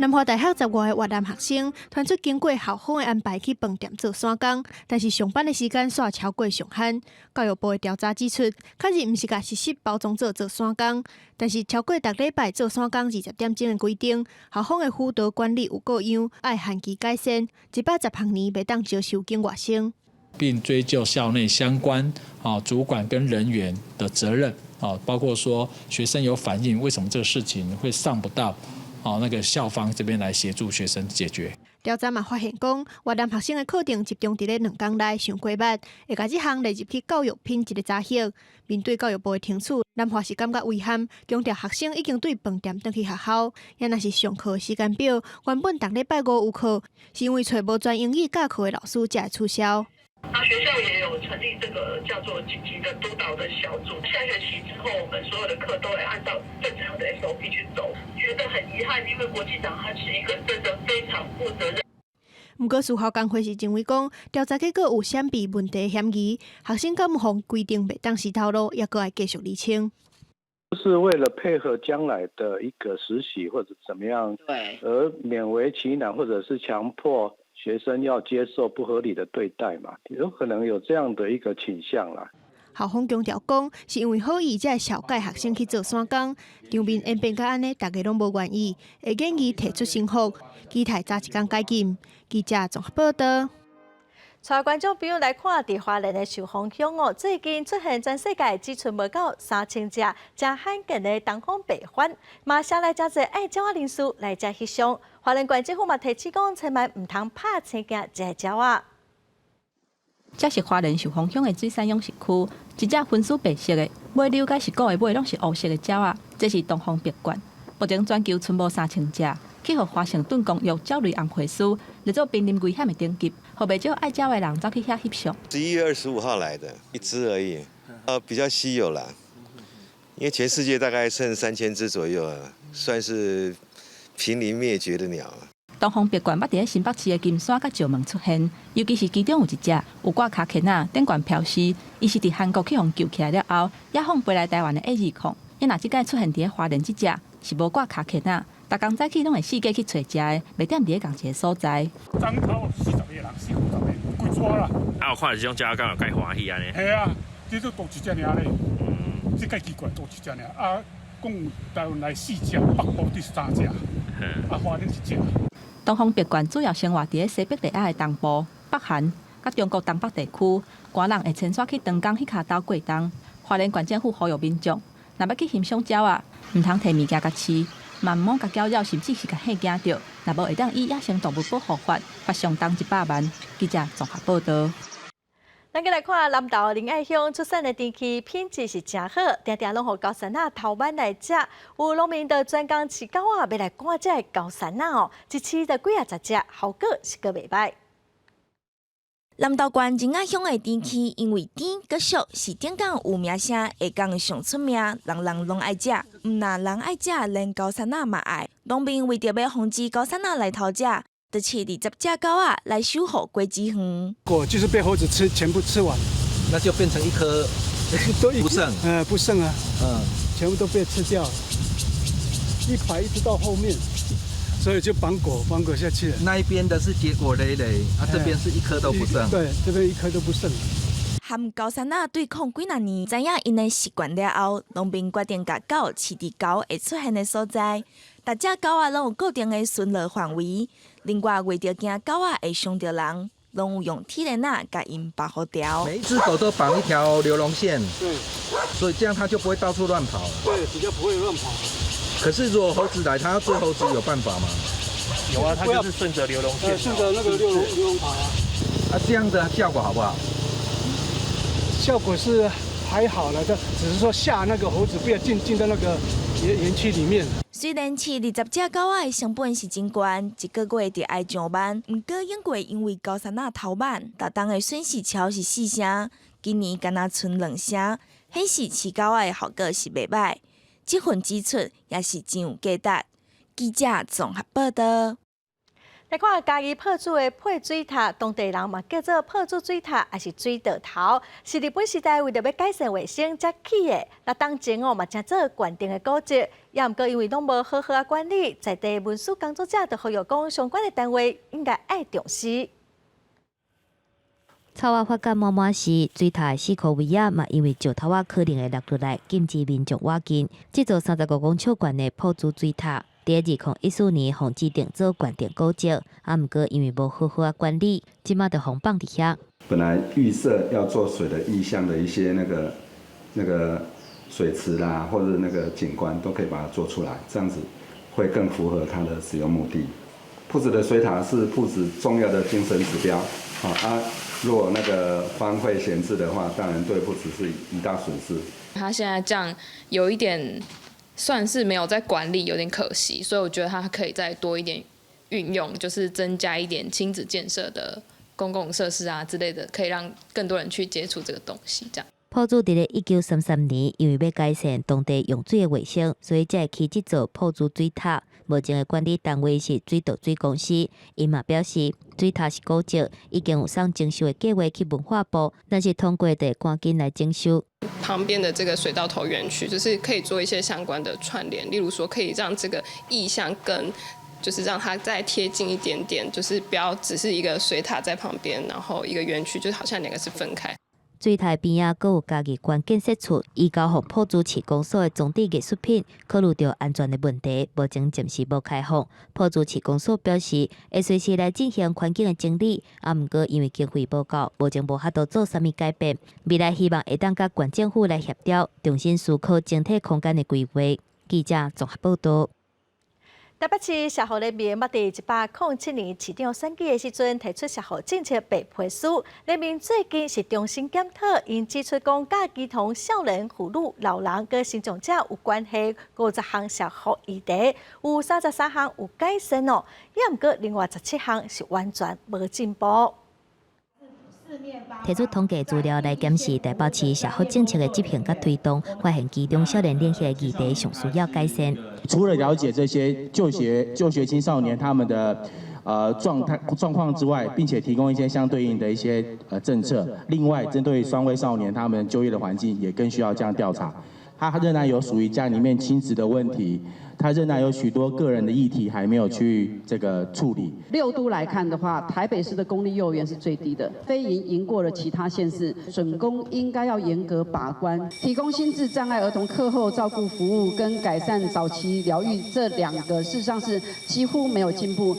南华大学15个越南学生传出经过校方的安排去饭店做散工，但是上班的时间煞超过上限。教育部的调查指出，确实毋是甲实习包装做散工，但是超过逐礼拜做散工20点钟的规定，校方的辅导管理有过样，爱限期改善，110学年袂当招收境外生，并追究校内相关主管跟人员的责任包括说学生有反映为什么这个事情会上不到。那个校方这边来协助学生解决。调查嘛发现讲，越南学生的课程集中伫咧2天内上过密，会甲这项列入去教育品质的查核。面对教育部的停处，南华是感觉遗憾，强调学生已经对饭店转去学校，也若是上课时间表，原本逐礼拜5有课，是因为找无专英语教课的老师才会取消。那学校也有成立这个叫做紧急的督导的小组，下学期之后，我们所有的课都会按照正常的 SOP 去走。觉得很遗憾，因为国际长他是一个真的非常负责任。不过，事后工会是认为讲，调查结果有闪避问题的嫌疑，学生敢妨规定袂当时透露，也阁要继续厘清。是为了配合将来的一个实习或者怎么样，对，而勉为其难，或者是强迫学生要接受不合理的对待嘛，有可能有这样的一个倾向啦。校方强调讲，是因为好意才会小介学生去做散工，场面演变到安尼，大家拢无愿意，会建议提出申诉，期待早一天改进。记者综合报道。带观众朋友来看，伫花莲的寿丰乡最近出现全世界只剩无到3000只正罕见的东方白鹳，马上来真侪爱鸟仔人士来遮翕相。花莲县政府嘛提醒讲，千万唔通拍生惊这鸟仔。这是花莲寿丰乡的水产养殖区，一只分丝白色的尾溜，甲是骨的尾拢是乌色的鸟仔，这是东方白鹳。目前全球剩无3000只，去互华盛顿公约鸟类红会师列做濒临危险的等级，互袂少爱鸟的人走去遐翕相。11月25号来的一只而已，比较稀有啦，因为全世界大概剩3000只左右啊，算是濒临灭绝的鸟了。东方白鹳捌伫咧新北市的金山甲石门出现，尤其是其中有一只有挂卡鉗仔顶悬飘失，伊是伫韩国去互救起来了后，也放飞来台湾的 A2控。因若即摆出现伫咧花莲即只是无挂卡鉗仔，逐工早起拢会四界去找食的，袂点伫咧共一个所在。张头40个人，40、50个，几抓啦？有看到这种鸟，敢有介欢喜安尼？系啊，这都多一只尔咧，这介奇怪多一只尔啊，共台湾来4只，北部第3只，花莲1只。东方白鹳主要生活伫咧西北地亚的东部、北韩、甲中国东北地区，寒人会穿梭去长江迄卡岛过冬。花莲县政府呼吁民众，若要去欣赏鸟仔，唔通摕物件甲饲，嘛唔好甲搅扰，甚至是甲吓惊着。若无会当以野生动物保护法罚上当100万。记者综合报道。咱再来看南投仁爱乡出产的天气品质是真好，常常拢互高山仔头版来食。有农民就专工饲狗仔，要来赶这个高山仔哦，一饲就几10只，效果是个袂歹。南投县仁爱乡的天气，因为甜佮俗，是顶港有名声，下港上出名，人人拢爱食。毋那人爱食，连高山仔嘛爱。农民为着要防止高山仔来偷食，就饲20只狗仔来守护果子园。果就是被猴子全部吃完，那就变成一颗不剩。不剩啊，全部都被吃掉了，一排一直到后面。所以就绑果下去了。那一边的是结果累累，这边是一颗都不剩。对，这边一颗都不剩。和高山仔对抗几年，知影因的习惯了后，农民决定把狗饲伫狗会出现的所在。大只狗仔拢有固定的巡逻范围，另外为着惊狗仔会伤着人，拢有用铁链仔甲因保护掉。每一只狗都绑一条流笼线，对，所以这样它就不会到处乱跑了。对，比较不会乱跑。可是如果猴子来，它要追猴子有办法吗？有啊，它就是顺着流笼线，顺着那个流笼跑啊。这样的效果好不好？效果是还好了，只是说吓那个猴子不要进到那个园区里面。虽然饲20只狗仔的成本是真悬，一个月就要上万，不过英国因为高山仔偷万，逐档的损失超是4声，今年敢若剩2声，显示饲狗仔的效果是袂歹。这份指出也是真有价值。记者综合报道。来看家己泡煮的配水塔，当地人嘛叫做泡煮水塔，还是水道头，是日本时代为着要改善卫生才起的。那当前嘛正做县定的古迹，也毋过因为拢无好好管理，在地文书工作者就呼吁讲，相关的单位应该爱重视。草瓦发干满满时，水塔4颗位啊嘛，因为石头啊可能会落落来，禁止民众挖进。这座35公尺高的泡煮水塔，在2014年红指定做县定古迹，毋过因为无好好管理，即马就红放伫遐。本来预设要做水的意象的一些那个水池啦，或者那个景观，都可以把它做出来，这样子会更符合它的使用目的。朴子的水塔是朴子重要的精神指标，如果那个荒废闲置的话，当然对朴子是一大损失。他现在这样有一点算是没有在管理，有点可惜，所以我觉得他可以再多一点运用，就是增加一点亲子建设的公共设施啊之类的，可以让更多人去接触这个东西。这样。泡煮伫咧1933年，因为要改善当地用水的卫生，所以才会起这座泡煮水塔。目前的管理单位是水道水公司，伊嘛表示，水塔是古迹，已经有送征收的计划去文化部，但是通过得赶紧来征收。旁边的这个水稻头园区，就是可以做一些相关的串联，例如说可以让这个意象更，就是让它再贴近一点点，就是不要只是一个水塔在旁边，然后一个园区就好像2个是分开。水塔边啊，阁有家己关建设处，以交互泡煮市公所的装置艺术品。考虑到安全的问题，目前暂时无开放。泡煮市公所表示，会随时来进行环境的整理，毋过因为经费不够，目前无法度做啥物改变。未来希望会当甲县政府来协调，重新思考整体空间的规划。记者综合报道。台北市社福人民捌伫107年市长选举的时阵提出社福政策白皮书，人民最近是重新检讨，因指出讲家己同少年、妇女、老人跟身障者有关系50项社福议题，有33项有改善哦，也毋过另外17项是完全无进步。提出统计资料来检视台北市社福政策的执行甲推动，发现其中少年联系的议题上需要改善。除了了解这些就学青少年他们的状况之外，并且提供一些相对应的一些政策。另外，针对双非少年他们就业的环境，也更需要这样调查。他仍然有属于家里面亲子的问题，他仍然有许多个人的议题还没有去这个处理。6都来看的话，台北市的公立幼儿园是最低的，非营赢过了其他县市。准公应该要严格把关，提供心智障碍儿童课后照顾服务跟改善早期疗愈这2个，事实上是几乎没有进步。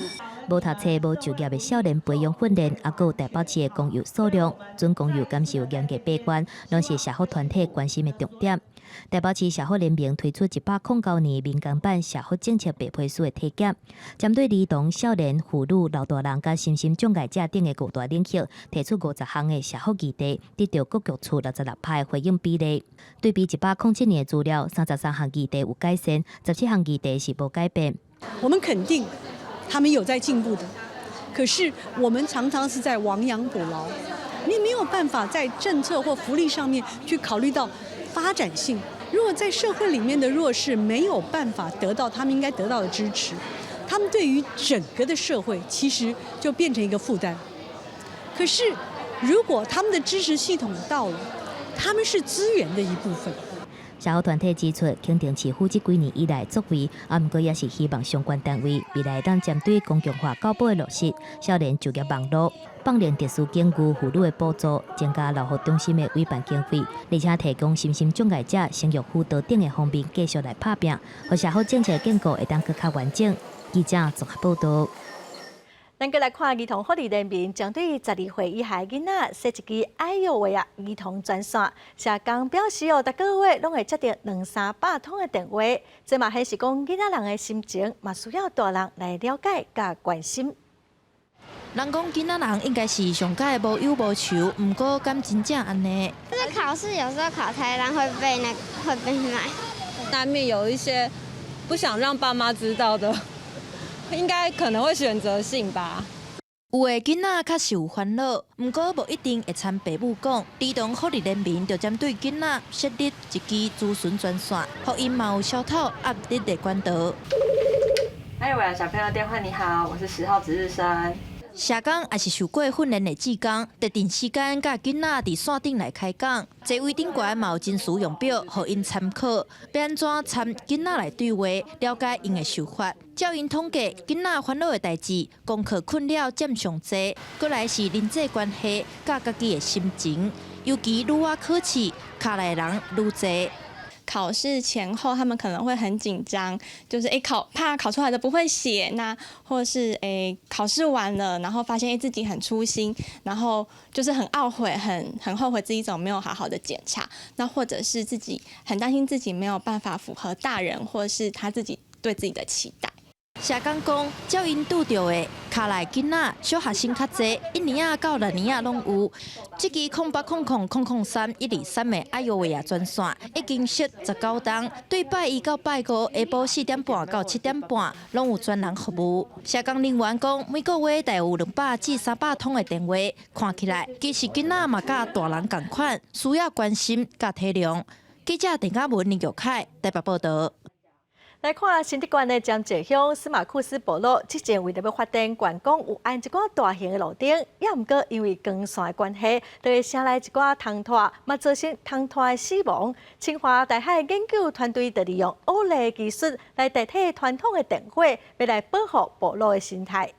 无读册、无就业的少年培养训练，还有大埔市的工友数量，准工友感受严格把关，拢是社福团体关心的重点。大埔市社福联盟推出109年民间版社福政策白皮书的体检，针对儿童、少年、妇女、老大人甲身心障碍者等的5大领域，提出50项的社福议题，得到各局处66%的回应比例。对比107年的资料，33项议题有改善，17项议题是无改变。我们肯定他们有在进步的，可是我们常常是在亡羊补牢，你没有办法在政策或福利上面去考虑到发展性。如果在社会里面的弱势没有办法得到他们应该得到的支持，他们对于整个的社会其实就变成一个负担。可是如果他们的支持系统到了，他们是资源的一部分。社福团体指出，肯定市府这几年以来作为，不过也是希望相关单位未来当针对公共化教保的落实、少年就业网络、放练特殊境遇妇女的补助、增加老护中心的委办经费，而且提供身心障碍者生育辅导等的方面继续来打拼，和社福政策建构会当更加完整。记者综合报道。咱再来看儿童福利人员针对12岁以下囡仔设一支爱幼话儿童专线，社工表示每个月拢会接到200-300通的电话，这嘛显示讲囡仔人的心情嘛需要大人来了解甲关心。人讲囡仔人应该是上届无忧无愁，毋过敢真正安尼？就是考试有时候考太烂会被骂，难免有一些不想让爸妈知道的。应该可能会选择性吧。有的囡仔确实有烦恼，不过无一定会参父母讲。儿童福利人员就针对囡仔设立一支咨询专线，互因嘛有小透压力的管道。嗨，我小朋友电话，你好，我是10号值日生。社工也是受过训练的志工，特定时间甲囡仔伫线顶来开讲。座位顶悬嘛有真实用表，互因参考，要安怎参囡仔来对话，了解因的想法。照因统计，囡仔烦恼的代志，功课困扰占上侪，过来是人际关系甲家己的心情，尤其愈晚考试，卡来人愈侪。考试前后，他们可能会很紧张，就是怕考出来的不会写，那或者是考试完了，然后发现自己很粗心，然后就是很懊悔，很后悔自己怎么没有好好的检查，那或者是自己很担心自己没有办法符合大人或者是他自己对自己的期待。社工讲，照因拄到的卡来囡仔小学生较侪，1年到6年拢有。这支08000003-123的爱幼话儿专线已经设19档，对拜1到拜5下晡4点半到7点半，拢有专人服务。社工人员讲，每个月大有200至300通的电话，看起来其实囡仔嘛甲大人同款，需要关心甲体谅。记者陈嘉文、林玉凯台北报道。来看新竹县的江浙乡司马库斯部落，之前为了要发展观光，有安一寡大型的路顶，也毋过因为光线的关系，就会请来一寡虫拖，嘛造成虫拖的死亡。清华大学研究团队就利用OLED技术来代替传统的电火，要来保护部落的生态。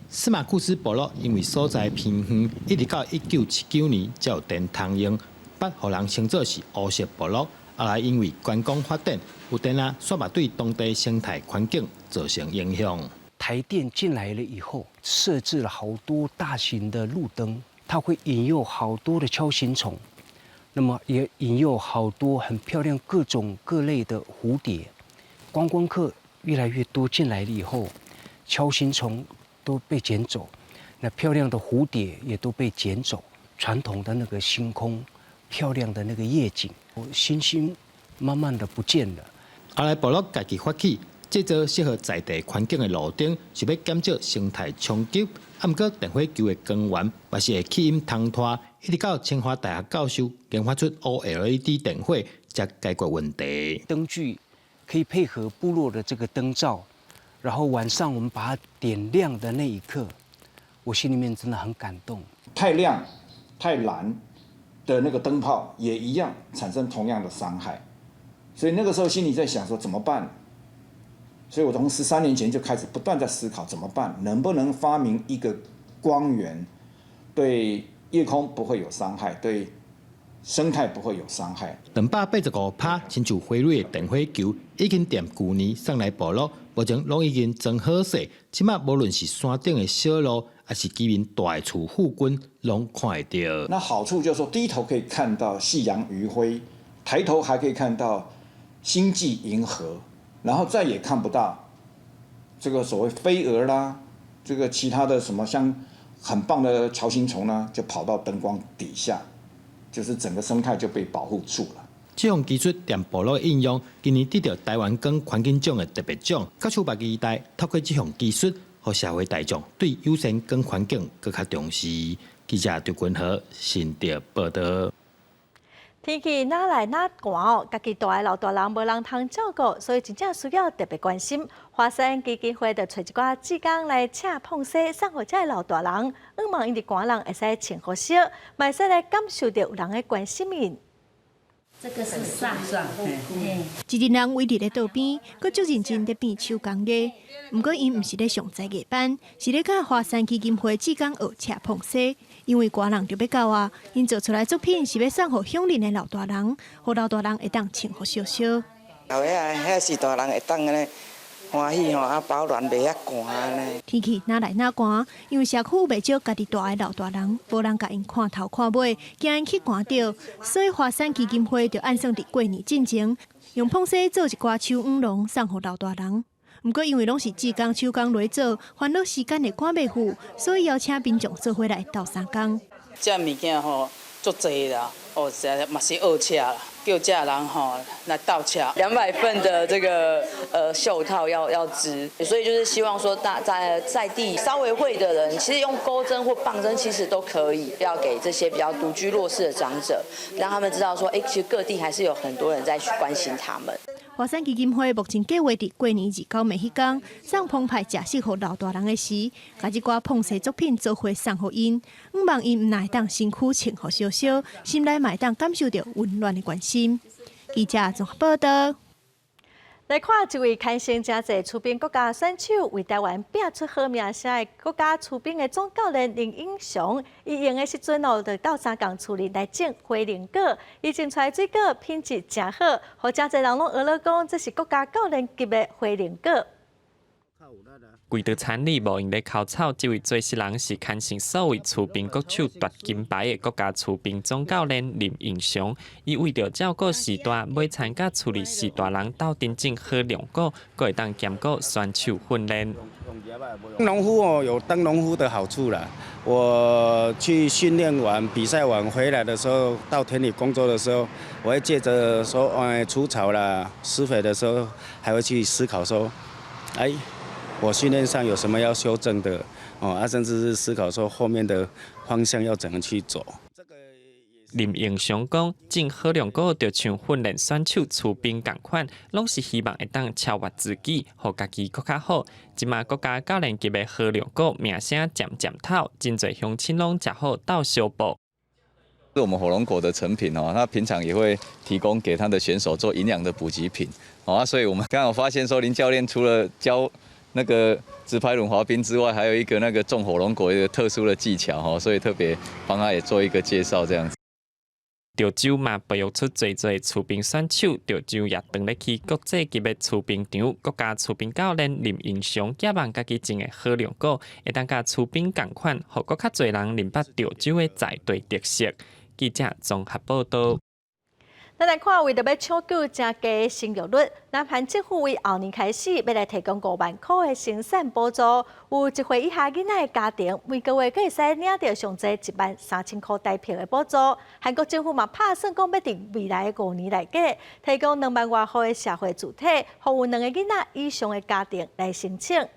司马库斯部落因为所在偏远，一直到1979年才有电通用，捌互人称作是乌色部落。后来因为观光发展，有电煞嘛对当地生态环境造成影响。台电进来了以后，设置了好多大型的路灯，它会引诱好多的锹形虫，那么也引诱好多很漂亮各种各类的蝴蝶。观光客越来越多进来了以后，锹形虫都被捡走，那漂亮的蝴蝶也都被捡走，传统的那个星空。漂亮的那个夜景，星星慢慢的不见了。后来部落家己发起制造适合在地环境的路灯，是要减少生态冲击。不过电火球的光源也是会起因虫拖，一直到清华大学教授研发出 OLED 电火，才解决问题。灯具可以配合部落的这个灯罩，然后晚上我们把它点亮的那一刻，我心里面真的很感动。太亮、太蓝的那个灯泡也一样产生同样的伤害，所以那个时候心里在想说怎么办？所以我从13年前就开始不断在思考怎么办，能不能发明一个光源，对夜空不会有伤害，对生态不会有伤害。285趴亲像飞蕊的电火球，已经踮去年送来部落，目前拢已经装好势，即马无论是山顶的小路，还是居民大的厝附近，拢看会到。那好处就是说，低头可以看到夕阳余晖，抬头还可以看到星际银河，然后再也看不到这个所谓飞蛾啦，这个其他的什么像很棒的锹形虫呢，就跑到灯光底下，就是整个生态就被保护住了。这项技术踮部落的应用，今年得到台湾光环境奖的特别奖。各处别期待透过这项技术，让社会大众对友善光环境更加重视。记者刘君和新竹报道。天气哪来哪寒哦，家己大个老大人无人通照顾，所以真正需要特别关心。华山基金会就找一寡志工来请碰洗，送互这老大人，希望因伫寒人会使穿好些，嘛会使来感受到有人的关心因。这个是伞，一群人围伫咧道边，佮足认真咧变手工艺。不过，因毋是咧上在艺班，是咧甲华山基金会志工学车碰洗。因为寒人就要到啊，因做出来作品是要送互乡邻的老大人，互老大人会当穿好少少。后尾啊，遐是大人会当安尼欢喜吼，啊保暖袂遐寒呢。天气哪来哪寒，因为社区袂少家己大的老大人，无人甲因看头看尾，惊因去寒着，所以华山基金会就按算伫过年进前，用碰洗做一寡手五笼送互老大人。不过因为拢是志工手工来做，烦恼时间会赶袂赴，所以邀请民众做回来斗3工。这物件吼足济啦，哦，实在嘛是恶车啦。叫家人吼来倒车，200份的这个袖套要织，所以就是希望说在地稍微会的人，其实用钩针或棒针其实都可以，要给这些比较独居弱势的长者，让他们知道说，其实各地还是有很多人在去关心他们。华山基金会目前计划伫过年29暝迄天，送澎湃食适合老大人的时，把一寡碰洗作品做回送互因，希望因毋但当身躯穿好少少，心内嘛当感受到温暖的关心。记者综合报道。来看一位开心真济出兵国家选手，为台湾拼出好名声的国家出兵的总教练林英雄，伊用的时阵哦，就到3工处理来种花莲果，伊种出来水果品质真好，互真济人拢学了讲，这是国家教练级的花莲果。规条产力无用咧考草，这位做事人是堪称所谓出兵国手夺金牌的国家出兵总教练林英雄。伊为着照顾时代，要参加处理时代人斗阵种好良果，阁会当兼顾选手训练。农夫哦，有当农夫的好处啦。我去训练完、比赛完回来的时候，到田里工作的时候，我会借着说，除草啦、施肥的时候，还会去思考说，我训练上有什么要修正的甚至是思考说后面的方向要怎么去走。林英雄讲，种好良果就像训练选手出兵共款，拢是希望会当超越自己，互家己更较好。即马国家教练级的好良果名声渐渐透，真侪乡亲拢食好到小补。是我们火龙果的成品他平常也会提供给他的选手做营养的补给品所以我们刚好发现说，林教练除了教那个直排轮滑冰之外，还有一个那个种火龙果一个特殊的技巧所以特别帮他也做一个介绍这样子。潮州嘛培育出侪侪出兵选手，潮州也登咧去国际级的出兵场。国家出兵教练林英雄也望家己种的好良果，会当甲出兵共款，互更较侪人认捌潮州的在地特色。记者综合报道。咱来看，为着要抢救增加的生育率，南韩政府为后年开始要来提供5万块的生产补助，有1岁以下囡仔的家庭，每个月可会使领到上侪13000块台票的补助。韩国政府嘛打算讲要伫未来的5年内底，提供2万外户的社会主体，互有2个囡仔以上的家庭来申请。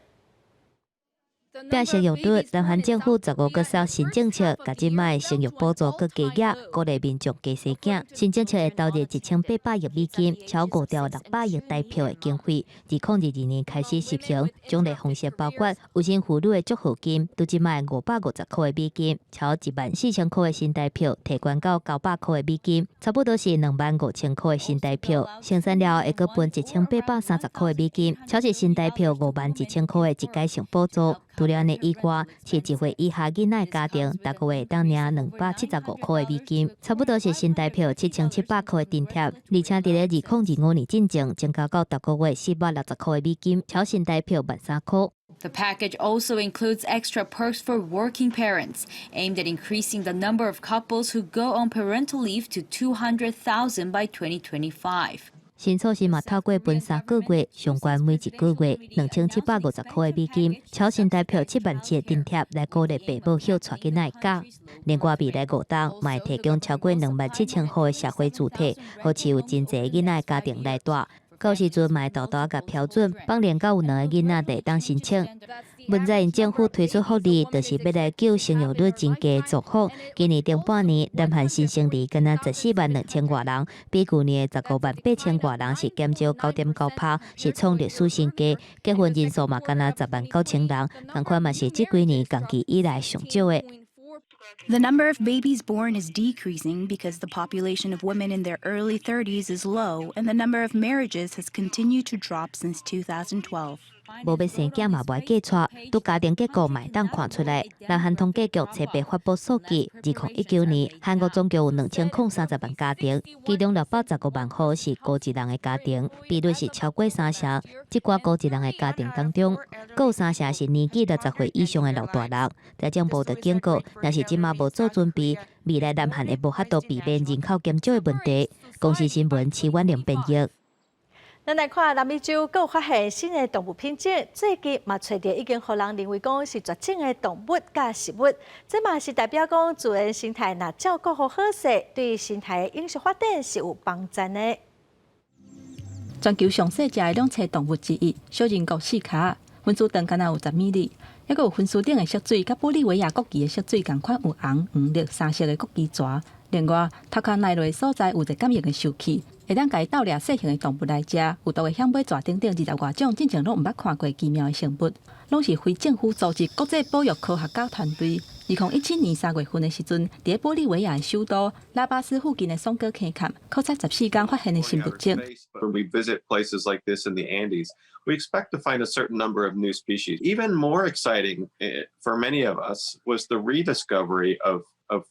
拼生育率，南韩政府15个月新政策，甲即摆生育补助搁加额，鼓励民众加生囝。新政策会投入1800亿美金，超过掉600亿台票的经费，自2022年开始实行。奖励方式包括有薪妇女的祝福金，拄即摆550块的美金，超14000块的新台票，提悬到900块的美金，差不多是25000块的新台票。生产了会搁分1830块的美金，超是新台票51000块的一届性补助。除了呢以外，7岁以下囡仔家庭大个月当领275块的美金，差不多是新台币7700块的津贴，而且伫咧2025年进前增加到大个月460块的美金，超新台币13,000块。The package also includes extra perks for working parents, aimed at increasing the number of couples who go on parental leave to 200,000 by 2025. 新措施嘛透过分3个月，上悬每一个月2750块的美金，超新台币77000的津贴来鼓励父母休带囡仔的假。另外，未来5档嘛会提供超过27000户的社会主体，好饲有真侪囡仔的家庭来带。到时阵嘛会豆豆甲标准，放连到有2个囡仔就会当申请。文在寅政府推出福利，就是要来救生育率增加的族户。今年顶半年，南韩新生儿敢若142000多人，比去年的158,000多人是减少9.9%，是创历史新高。结婚人数嘛敢若109000人，同款嘛是这几年同期以来上少的。The number of babies born is decreasing because the population of women in their early 30s is low, and the number of marriages has continued to drop since 2012. 无要生囝嘛，袂计错，拄家庭结构嘛当看出来。南韩统计局七八发布数据，2019年韩国总共有2030万家庭，其中619万户是孤一人的家庭，比率是超过3成。这寡孤一人的家庭当中，各有3成是年纪60岁以上的老大人。财政部就警告，若是即马无做准备，未来南韩会无法度避免人口减少的问题。公司新闻7万0编译。咱来看南美洲，佫有发现新的动物品种，最近嘛找到已经互人认为讲是绝种的动物甲食物，这嘛是代表讲自然生态若照顾好好势，对生态的永续发展是有帮助的。全球上细只的两栖动物之一，小人国四脚，分数长敢若有10米里，还佫有分数顶的色水，甲玻利维亚国旗的色水共款，有红、黄、绿3色的国旗蛇。另外，头壳内落所在有一个感应的受器。会当家盗猎细型的动物来食，有都会向尾蛇等等20外种，之前拢毋捌看过奇妙的生物，拢是非政府组织国际保育科学家团队。2017年3月份的时阵，伫玻利维亚的首都拉巴斯附近的松果坑坎考察14天发现的新物种。When we visit places like this in the Andes, we expect to find a certain number of new species. Even more exciting for many of us was the rediscovery of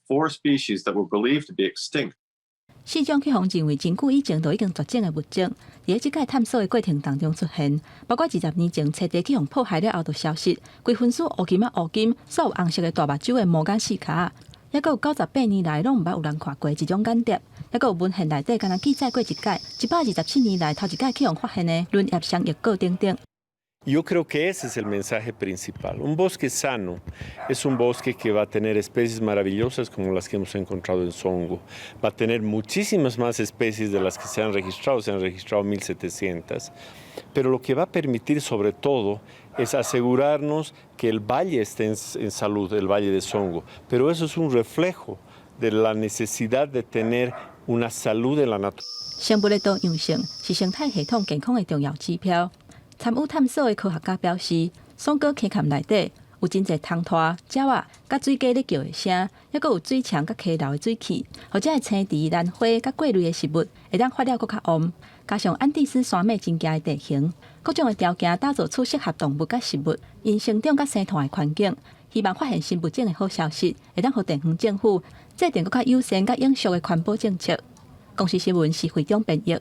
4 species that were believed to be extinct. 4种去互认为真久以前就已经绝种的物种，伫即个探索的过程当中出现，包括20年前彻底去互破坏了后就消失，规分属乌金乌金，所有红色的大目睭的魔眼四脚，也佫有98年来拢毋捌有人看过一种眼蝶，也佫有文献内底敢若记载过一届127年来头一届去互发现的轮叶双叶果等等。Yo creo que ese es el mensaje principal. Un bosque sano es un bosque que va a tener especies maravillosas como las que hemos encontrado en Songo. Va a tener muchísimas más especies de las que se han registrado 1,700. Pero lo que va a permitir sobre todo es asegurarnos que el valle esté en salud, el valle de Songo. Pero eso es un reflejo de la necesidad de tener una salud en la naturaleza. 生物的多样性是生态系统健康的重要指标。参与探索的科学家表示，松果坑坎内底有真侪虫拖、鸟仔、甲水鸡咧叫的声，还佫有水墙甲溪流的水汽，或者是青池、兰花甲桂类的食物，会当发了佫较旺。加上安第斯山脉真佳的地形，各种的条件打造出适合动物甲食物因生长甲生态的环境。希望发现新物种的好消息，会当互地方政府制定佫较友善甲永续的环保政策。公司新闻是会长编译。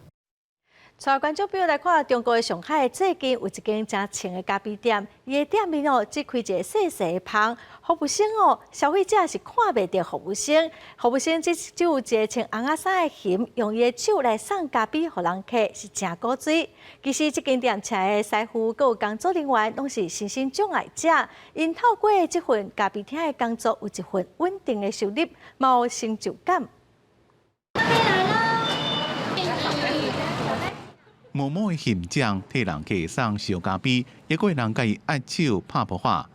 带观众朋友来看，中国的上海最近有一间真清的咖啡店，伊的店面只开一个细细的棚，服务生消费者是看袂到服务生，服务生只有一个穿红仔衫的熊，用伊的手来送咖啡互人客，是真古锥。其实这间店请的师傅佮有工作人员拢是身心障碍者，因透过这份咖啡厅的工作，有一份稳定的收入，嘛有成就感。默默的现象替人客送小咖啡，也过人甲伊握手拍扑话。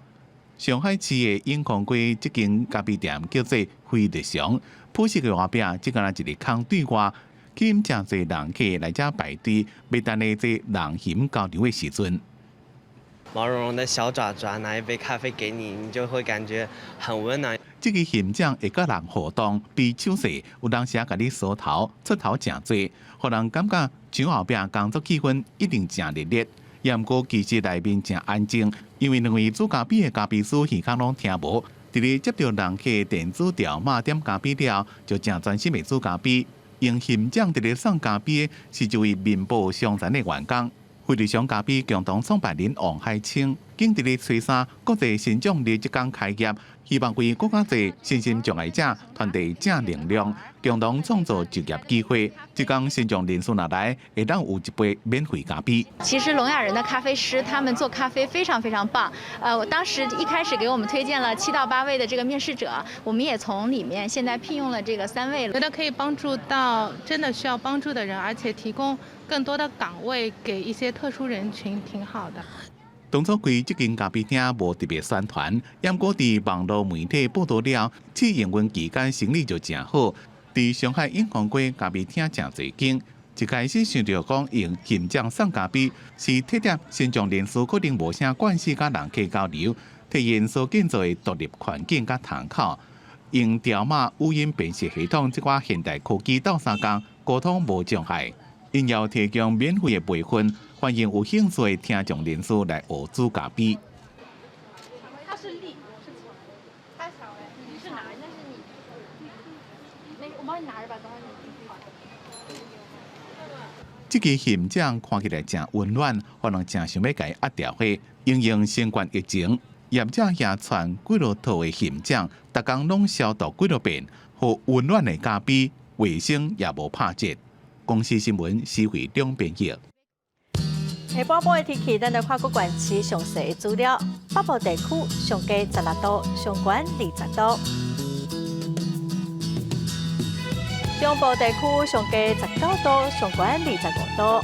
上海市的永康街这间咖啡店叫做非日常，朴实的外壁只敢若一个空对外，吸引真侪人客来这排队，要等咧这人行交流的时阵。毛茸茸的小爪爪拿一杯咖啡给你，你就会感觉很温暖。这个现象会甲人互动，比手势有当时甲你梳头、出头真多，互人感觉厂后壁工作气氛一定真热烈。也毋过其实内面真安静，因为两位煮咖啡的咖啡师耳孔拢听无。伫咧接到人客的电子条码点咖啡了，就正专心的煮咖啡。用现奖伫咧送咖啡的是一位面部伤残的员工。惠理祥咖啡共同创办人王海清，经伫咧吹沙国际新奖日即天开业，希望为更加侪身心障碍者传递正能量，共同创造就业机会。即天新奖人数拿来，会当有一杯免费咖啡。其实聋哑人的咖啡师，他们做咖啡非常非常棒。我当时一开始给我们推荐了7到8位的这个面试者，我们也从里面现在聘用了这个3位，觉得可以帮助到真的需要帮助的人，而且提供更多的岗位给一些特殊人群，挺好的。当初开这间咖啡厅无特别宣传，不过伫网络媒体报道了，试营运期间生意就真好。伫上海永康街咖啡厅真侪间，一开始想着讲用现奖送咖啡，是特点现场人士可能无啥关系，甲人客交流，体验所建造的独立环境甲窗口，用条码语音辨识系统这款现代科技斗相共，沟通无障碍。因要提供免费的培训，欢迎有兴趣的听众人士来学煮咖啡。它是力，是草，太小了，你是哪？那是你，那我帮你拿着吧，等会你。这个现奖看起来真温暖，可能真想要甲伊压掉火。因应新冠疫情，业者也传几落套的现奖，逐工拢消毒几落遍，互温暖的咖啡，卫生也无拍折。公司新闻施惠两边译。下半部的天气，咱来看各县市详细的资料。北部地区上低16度，上悬20度；中部地区上低19度，上悬25度；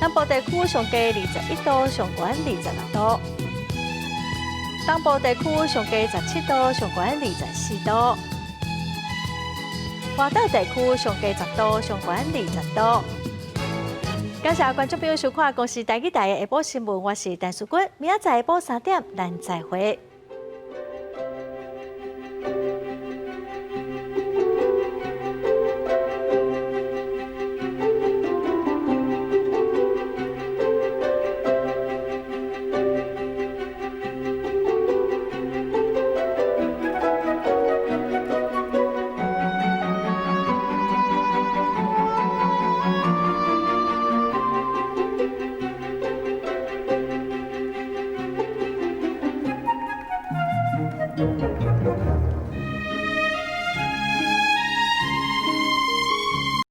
南部地区上低21度，上悬26度；东部地区上低17度，上悬24度。华岛地区上低10度，上悬20度。感谢观众朋友收看公视台语台的下晡新闻，我是陈淑君，明仔载下晡3点，咱再会。